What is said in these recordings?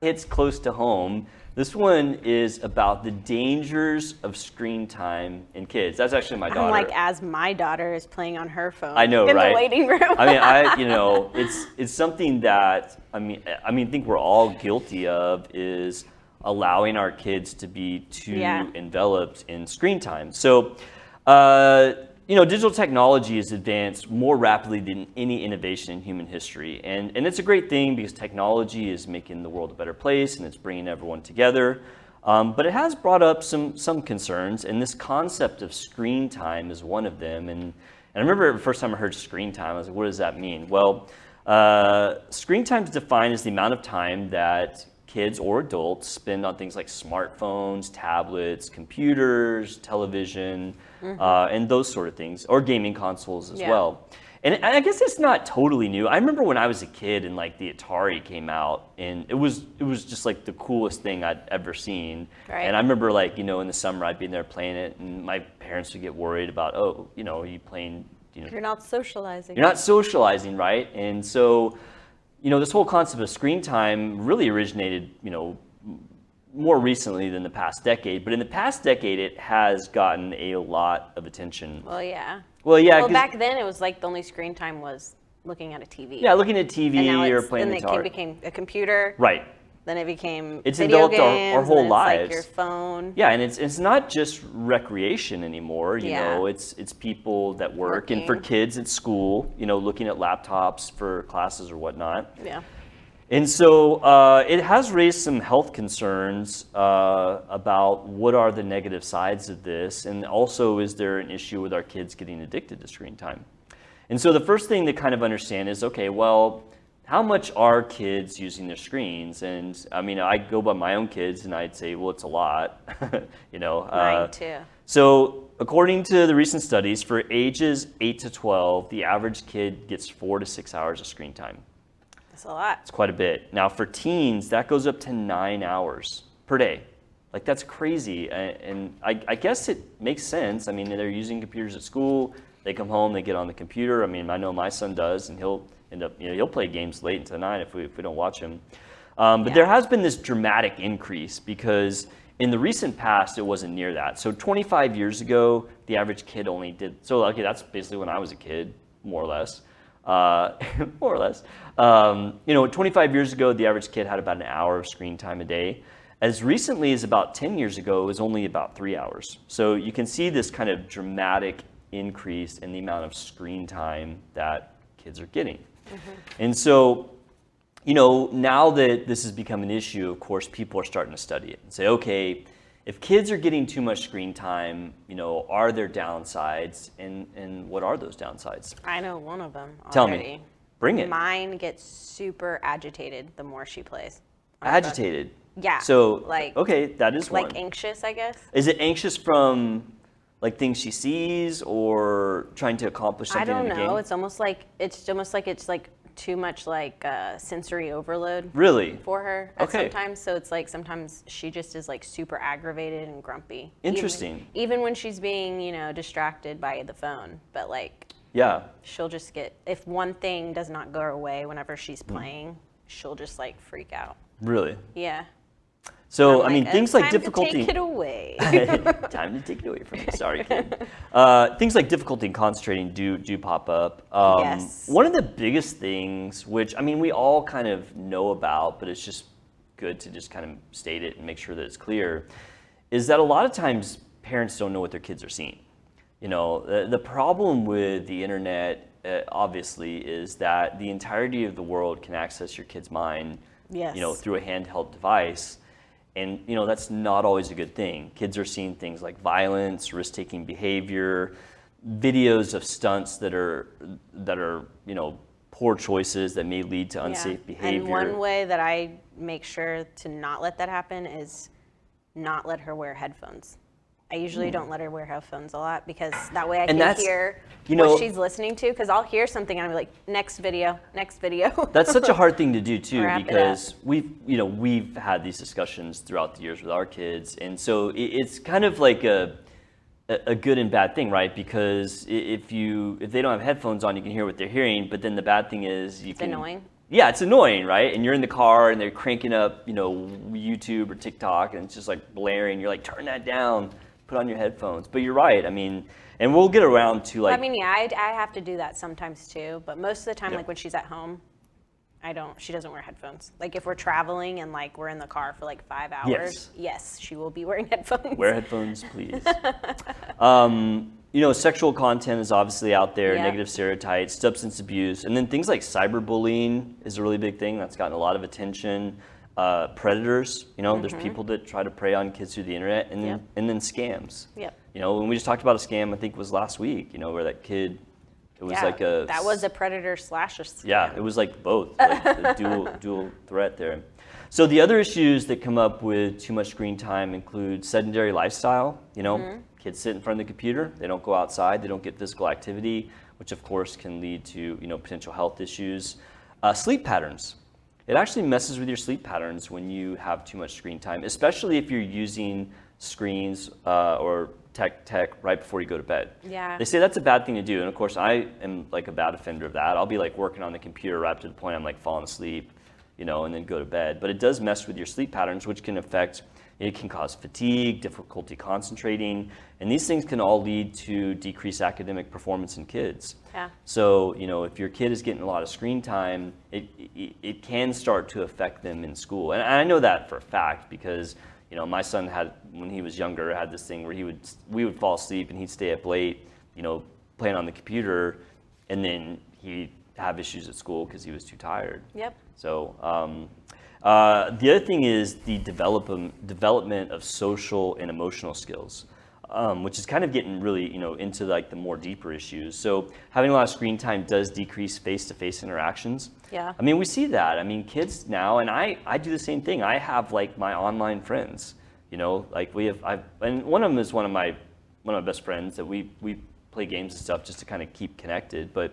hits close to home. This one is about the dangers of screen time in kids. That's actually my daughter. I'm like, as my daughter is playing on her phone. I know, in right? the waiting room. I mean, it's something that I think we're all guilty of, is allowing our kids to be too enveloped in screen time. So, digital technology has advanced more rapidly than any innovation in human history. And it's a great thing because technology is making the world a better place and it's bringing everyone together. But it has brought up some concerns, and this concept of screen time is one of them. And I remember the first time I heard screen time, I was like, what does that mean? Well, screen time is defined as the amount of time that kids or adults spend on things like smartphones, tablets, computers, television, and those sort of things, or gaming consoles as well. And I guess it's not totally new. I remember when I was a kid and like the Atari came out, and it was just like the coolest thing I'd ever seen. Right. And I remember like, in the summer I'd be in there playing it, and my parents would get worried about, are you playing, You're not socializing. You're not socializing, right? And so, this whole concept of screen time really originated, more recently than the past decade. But in the past decade, it has gotten a lot of attention. Well, yeah. Well, back then it was like the only screen time was looking at a TV. Yeah, looking at TV and now or playing the guitar. Then it became a computer. Right. Then it became it's video enveloped games, our whole and lives. Like your phone. Yeah, and it's not just recreation anymore. You know, it's people that work, and for kids at school, looking at laptops for classes or whatnot. Yeah. And so it has raised some health concerns about what are the negative sides of this, and also is there an issue with our kids getting addicted to screen time? And so the first thing to kind of understand is, okay, well, how much are kids using their screens? And I mean, I go by my own kids and I'd say, well, it's a lot, Mine too. So according to the recent studies, for ages 8 to 12, the average kid gets 4 to 6 hours of screen time. That's a lot. It's quite a bit. Now for teens, that goes up to 9 hours per day. Like, that's crazy. And I guess it makes sense. I mean, they're using computers at school. They come home, they get on the computer. I mean, I know my son does, and he'll end up, he'll play games late into the night if we don't watch him. But there has been this dramatic increase because in the recent past, it wasn't near that. So 25 years ago, the average kid only did, so okay, that's basically when I was a kid, more or less. More or less. 25 years ago, the average kid had about an hour of screen time a day. As recently as about 10 years ago, it was only about 3 hours. So you can see this kind of dramatic increase in the amount of screen time that kids are getting. Mm-hmm. And so, now that this has become an issue, of course, people are starting to study it and say, okay, if kids are getting too much screen time, are there downsides, and what are those downsides? I know one of them already. Tell me. Bring it. Mine gets super agitated the more she plays. Agitated? Yeah. So, like, okay, that is one. Like anxious, I guess. Is it anxious from like things she sees or trying to accomplish something in the game? I don't know. It's almost like it's like too much like sensory overload. Really? For her sometimes. So it's like sometimes she just is like super aggravated and grumpy. Interesting. Even when she's being, distracted by the phone. But like, she'll just get, if one thing does not go away whenever she's playing, she'll just like freak out. Really? Yeah. So, I mean, things like difficulty. difficulty. Take it away. Time to take it away from me. Sorry, kid. Things like difficulty in concentrating do pop up. Yes. One of the biggest things, which, I mean, we all kind of know about, but it's just good to just kind of state it and make sure that it's clear, is that a lot of times parents don't know what their kids are seeing. The problem with the internet, obviously, is that the entirety of the world can access your kid's mind, through a handheld device. And, that's not always a good thing. Kids are seeing things like violence, risk-taking behavior, videos of stunts that are poor choices that may lead to unsafe behavior. And one way that I make sure to not let that happen is not let her wear headphones. I usually don't let her wear headphones a lot because that way I can hear what she's listening to, because I'll hear something and I'll be like, next video. That's such a hard thing to do too, because we've had these discussions throughout the years with our kids, and so it's kind of like a good and bad thing, right? Because if they don't have headphones on, you can hear what they're hearing, but then the bad thing is it's annoying. yeah, it's annoying, right? And you're in the car and they're cranking up, YouTube or TikTok, and it's just like blaring. You're like, turn that down, put on your headphones. But you're right. I mean, and we'll get around to like. I mean, yeah, I have to do that sometimes too. But most of the time, like when she's at home, she doesn't wear headphones. Like if we're traveling and like we're in the car for like 5 hours, yes, she will be wearing headphones. Wear headphones, please. Sexual content is obviously out there, negative stereotypes, substance abuse, and then things like cyberbullying is a really big thing that's gotten a lot of attention. Predators, there's people that try to prey on kids through the internet, and then scams. Yep. And we just talked about a scam, I think it was last week, where that kid. It was that was a predator / a scam. Yeah, it was like both, like the dual threat there. So the other issues that come up with too much screen time include sedentary lifestyle. Kids sit in front of the computer, they don't go outside, they don't get physical activity, which of course can lead to potential health issues. Sleep patterns. It actually messes with your sleep patterns when you have too much screen time, especially if you're using screens or tech right before you go to bed. Yeah. They say that's a bad thing to do, and of course I am like a bad offender of that. I'll be like working on the computer right up to the point I'm like falling asleep, and then go to bed. But it does mess with your sleep patterns, which can cause fatigue, difficulty concentrating, and these things can all lead to decreased academic performance in kids. Yeah. So, if your kid is getting a lot of screen time, it can start to affect them in school. And I know that for a fact because my son when he was younger, had this thing where we would fall asleep and he'd stay up late, playing on the computer, and then he'd have issues at school because he was too tired. Yep. So the other thing is the development of social and emotional skills, which is kind of getting really into like the more deeper issues. So having a lot of screen time does decrease face-to-face interactions. Yeah. I mean, we see that. I mean, kids now, and I do the same thing. I have like my online friends, like and one of them is one of my best friends that we play games and stuff just to kind of keep connected. But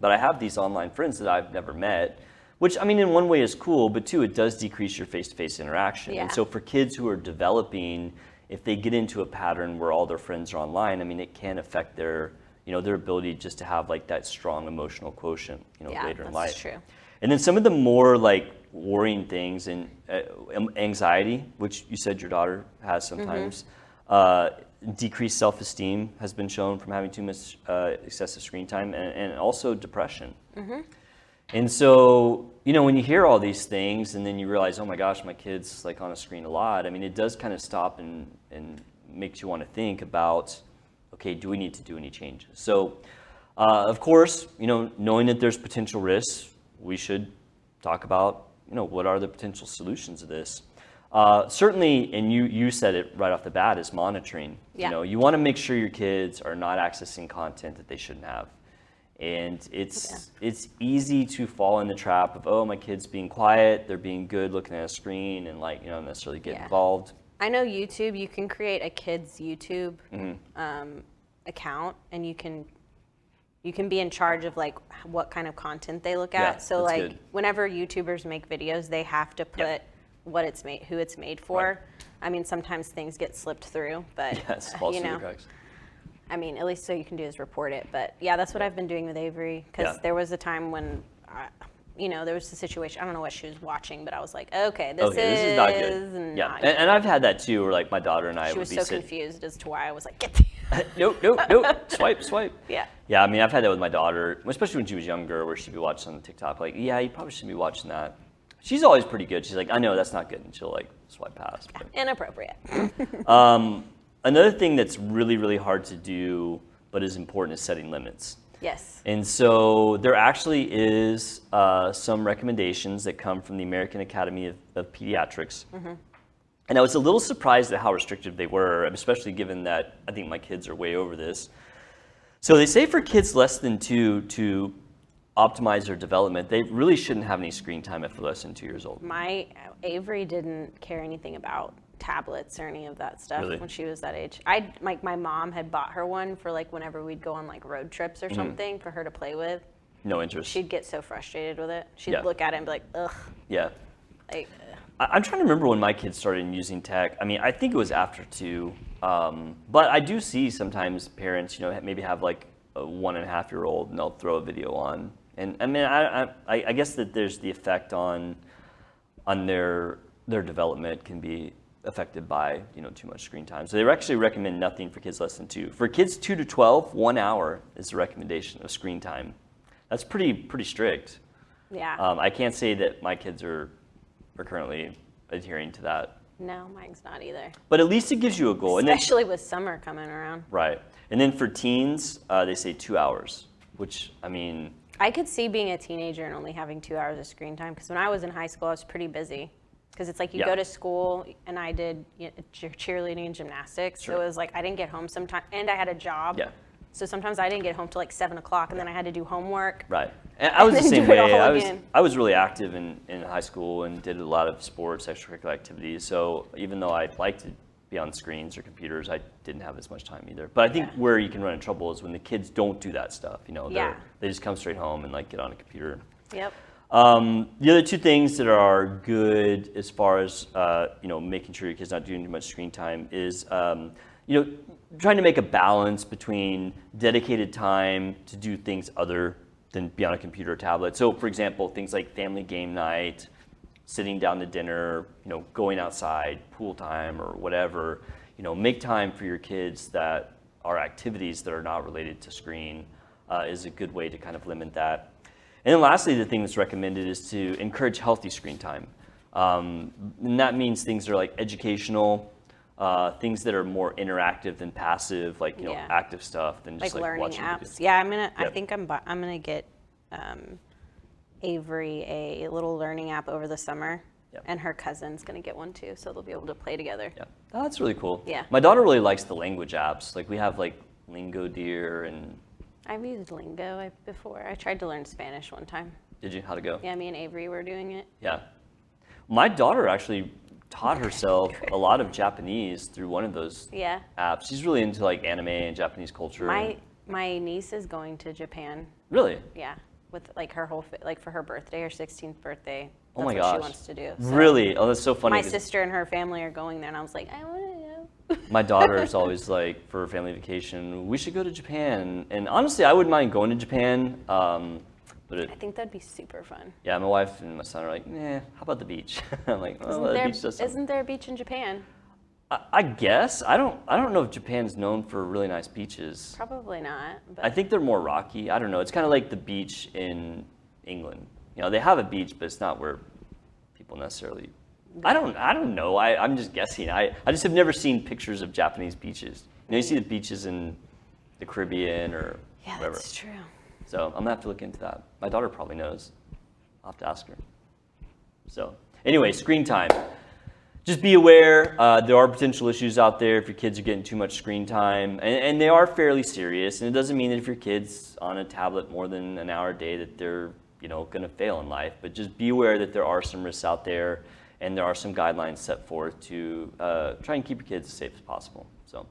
I have these online friends that I've never met, which I mean, in one way is cool, but two, it does decrease your face-to-face interaction. Yeah. And so for kids who are developing, if they get into a pattern where all their friends are online, I mean, it can affect their ability just to have like that strong emotional quotient, later in life. That's true. And then some of the more like worrying things and anxiety, which you said your daughter has sometimes, decreased self-esteem has been shown from having too much excessive screen time, and also depression. And so, when you hear all these things and then you realize, oh my gosh, my kid's like on a screen a lot, I mean, it does kind of stop and makes you want to think about, okay, do we need to do any changes? So, of course, knowing that there's potential risks, we should talk about, what are the potential solutions to this? Certainly, and you said it right off the bat, is monitoring. Yeah. You want to make sure your kids are not accessing content that they shouldn't have. And it's easy to fall in the trap of, oh, my kid's being quiet, they're being good looking at a screen, and like, not necessarily get involved. I know YouTube, you can create a kid's YouTube account, and you can be in charge of like what kind of content they look at. So like good. Whenever YouTubers make videos, they have to put who it's made for. Right. I mean, sometimes things get slipped through, but falls through the cracks. I mean, at least so you can do is report it. But yeah, that's what I've been doing with Avery, because there was a time when, there was a situation, I don't know what she was watching, but I was like, okay, this is not good. And I've had that too, where like my daughter and I would be confused as to why I was like, get the Nope, swipe. Yeah. Yeah, I mean, I've had that with my daughter, especially when she was younger, where she'd be watching on TikTok, like, yeah, you probably shouldn't be watching that. She's always pretty good. She's like, I know that's not good, and she'll like swipe past. Yeah, inappropriate. Another thing that's really, really hard to do, but is important, is setting limits. Yes. And so there actually is some recommendations that come from the American Academy of Pediatrics. And I was a little surprised at how restrictive they were, especially given that I think my kids are way over this. So they say for kids less than 2 to optimize their development, they really shouldn't have any screen time if they're less than 2 years old. My Avery didn't care anything about tablets or any of that stuff when she was that age. My mom had bought her one for like whenever we'd go on like road trips or something for her to play with. No interest. She'd get so frustrated with it. She'd look at it and be like, ugh. Yeah. Like, I'm trying to remember when my kids started using tech. I mean, I think it was after 2, but I do see sometimes parents, maybe have like a 1.5-year-old and they'll throw a video on And I mean, I guess that there's the effect on their development can be affected by, too much screen time. So they actually recommend nothing for kids less than 2. For kids 2 to 12, 1 hour is the recommendation of screen time. That's pretty strict. Yeah. I can't say that my kids are currently adhering to that. No, mine's not either. But at least it gives you a goal. Especially with summer coming around. Right. And then for teens, they say 2 hours, which, I mean... I could see being a teenager and only having 2 hours of screen time, because when I was in high school, I was pretty busy. Because it's like you go to school, and I did cheerleading and gymnastics, so it was like I didn't get home sometimes, and I had a job. Yeah. So sometimes I didn't get home till like 7 o'clock, and then I had to do homework. Right. And I was the same way. I was really active in high school and did a lot of sports, extracurricular activities. So even though I liked to be on screens or computers, I didn't have as much time either. But I think where you can run into trouble is when the kids don't do that stuff. They just come straight home and like get on a computer. Yep. The other 2 things that are good as far as making sure your kid's not doing too much screen time is trying to make a balance between dedicated time to do things other than be on a computer or tablet. So, for example, things like family game night, sitting down to dinner, going outside, pool time or whatever. Make time for your kids that are activities that are not related to screen is a good way to kind of limit that. And then lastly, the thing that's recommended is to encourage healthy screen time. And that means things that are like educational, things that are more interactive than passive, like active stuff than just like learning watching apps. videos. Yeah, I think I'm gonna get Avery a little learning app over the summer, and her cousin's gonna get one too, so they'll be able to play together. Yeah, oh, that's really cool. Yeah, my daughter really likes the language apps. Like we have like Lingo Deer and. I've used Lingo before. I tried to learn Spanish one time. Did you? How'd it go? Yeah, me and Avery were doing it. Yeah. My daughter actually taught herself a lot of Japanese through one of those apps. She's really into like anime and Japanese culture. My niece is going to Japan. Really? Yeah, with like her whole for her birthday, her 16th birthday. Oh my gosh. gosh. She wants to do. So really? Oh, that's so funny. My sister and her family are going there, and I was like, I want to know. My daughter is always like, for family vacation, we should go to Japan. And honestly, I wouldn't mind going to Japan. But I think that'd be super fun. Yeah, my wife and my son are like, how about the beach? I'm like, the beach does something. Isn't there a beach in Japan? I guess. I don't know if Japan's known for really nice beaches. Probably not. But I think they're more rocky. I don't know. It's kind of like the beach in England. They have a beach, but it's not where people necessarily. I don't know. I'm just guessing. I just have never seen pictures of Japanese beaches. You see the beaches in the Caribbean or whatever. Yeah, that's true. So I'm gonna have to look into that. My daughter probably knows. I'll have to ask her. So anyway, screen time. Just be aware, there are potential issues out there if your kids are getting too much screen time, and they are fairly serious. And it doesn't mean that if your kid's on a tablet more than an hour a day that they're going to fail in life. But just be aware that there are some risks out there, and there are some guidelines set forth to try and keep your kids as safe as possible. So.